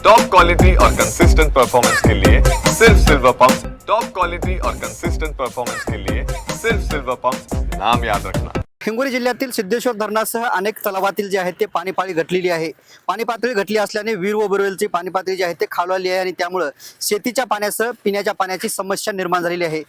Top quality और consistent performance के लिए सिर्फ सिल्वर पंप। टॉप क्वालिटी और कंसिस्टेंट परफॉर्मेंस के लिए सिर्फ सिल्वर पंप, नाम याद रखना। हिंगोली जिल्ह्यातील सिद्धेश्वर धरणासह अनेक तलावातील जे आहेत ते पाणी पातळी घटलेली आहे। पाणी पातळी घटली असल्याने विहीर व बोरवेलची पाणी पातळी जी आहे ते खालवली आहे आणि त्यामुळे शेतीच्या पाण्यासह पिण्याच्या पाण्याची समस्या निर्माण झालेली आहे।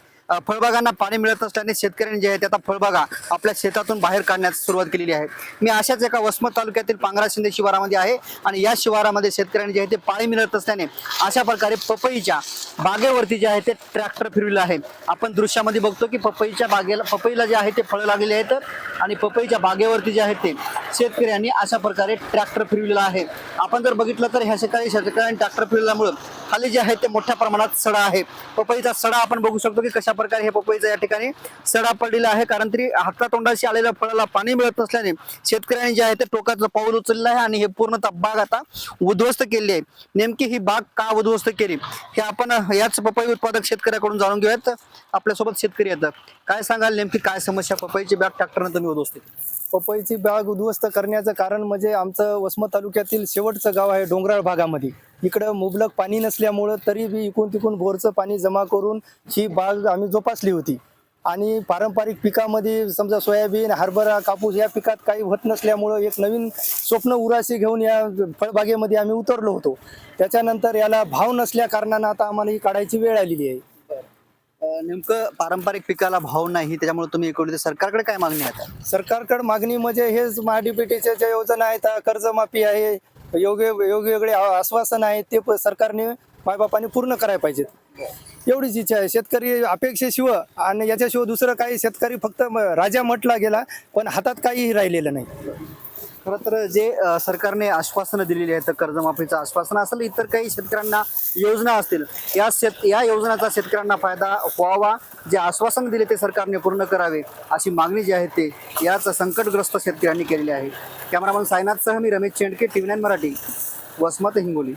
फळबागांना पाणी मिळत नसल्याने शेतकऱ्यांनी जे आहे आता फळबागा आपल्या शेतातून बाहेर काढण्यास सुरुवात केलेली आहे। मी अशाच एका वसमत तालुक्यातील पांगरा शिंदे शिवारामध्ये आहे आणि या शिवारामध्ये शेतकऱ्यांनी जे आहे ते पाणी मिळत नसल्याने अशा प्रकारे पपईच्या बागेवरती जे आहे ते ट्रॅक्टर फिरविलं आहे। आपण दृश्यामध्ये बघतो की पपईला जे आहे ते फळं लागलेली आहेत आणि पपईच्या बागेवरती जे आहे ते शेतकऱ्यांनी अशा प्रकारे ट्रॅक्टर फिरविलेला आहे। आपण जर बघितलं तर ह्या शेतकऱ्यांनी ट्रॅक्टर फिरवल्यामुळे खाली जे आहे ते मोठ्या प्रमाणात सडा आहे। पपईचा सडा आपण बघू शकतो की कशा प्रकारे हे पपईचा या ठिकाणी सडा पडलेला आहे, कारण तरी हातातोंडाशी आलेल्या फळाला पाणी मिळत नसल्याने शेतकऱ्यांनी जे आहे ते टोकाचं पाऊल उचललं आहे आणि हे पूर्णतः बाग आता उद्ध्वस्त केली आहे। नेमकी ही बाग का उद्ध्वस्त केली हे आपण याच पपई उत्पादक शेतकऱ्याकडून जाणून घेऊयात। आपल्यासोबत शेतकरी आहेत, काय सांगाल नेमकी काय समस्या पपईची बाग ट्रॅक्टरने तुम्ही उद्ध्वस्त केली? पपईची बाग उद्ध्वस्त करण्याचं कारण म्हणजे आमचं वसमत तालुक्यातील शेवटचं गाव आहे डोंगराळ भागामध्ये। इकडं मुबलक पाणी नसल्यामुळं तरी बी इकून तिकून बोरचं पाणी जमा करून ही बाग आम्ही जोपासली होती आणि पारंपरिक पिकामध्ये समजा सोयाबीन, हरभरा, कापूस या पिकात काही होत नसल्यामुळं एक नवीन स्वप्न उराशी घेऊन या फळबागेमध्ये आम्ही उतरलो होतो। त्याच्यानंतर याला भाव नसल्या कारणानं आता आम्हाला ही काढायची वेळ आलेली आहे। नेमकं पारंपरिक पिकाला भाव नाही त्याच्यामुळे तुम्ही इकडे सरकारकडे काय मागणी आहे? सरकारकडे मागणी म्हणजे हेच महाडीबीटीच्या ज्या योजना आहेत, कर्जमाफी आहे, वेगवेगळे आश्वासन आहेत, ते सरकारने मायबापाने पूर्ण करायला पाहिजेत एवढीच इच्छा आहे। शेतकरी अपेक्षेशिवाय आणि याच्याशिवाय दुसरं काही शेतकरी फक्त राजा म्हटला गेला, पण हातात काहीही राहिलेलं नाही। खरं तर जे सरकारने आश्वासनं दिलेली आहेत, कर्जमाफीचं आश्वासन असेल, इतर काही शेतकऱ्यांना योजना असतील, या योजनाचा शेतकऱ्यांना फायदा व्हावा, जे आश्वासन दिले ते सरकारने पूर्ण करावे अशी मागणी जी आहे ते याच संकटग्रस्त शेतकऱ्यांनी केलेली आहे। कॅमेरामन सायनाथसह मी रमेश चेंडके, TV9 मराठी, वसमत, हिंगोली।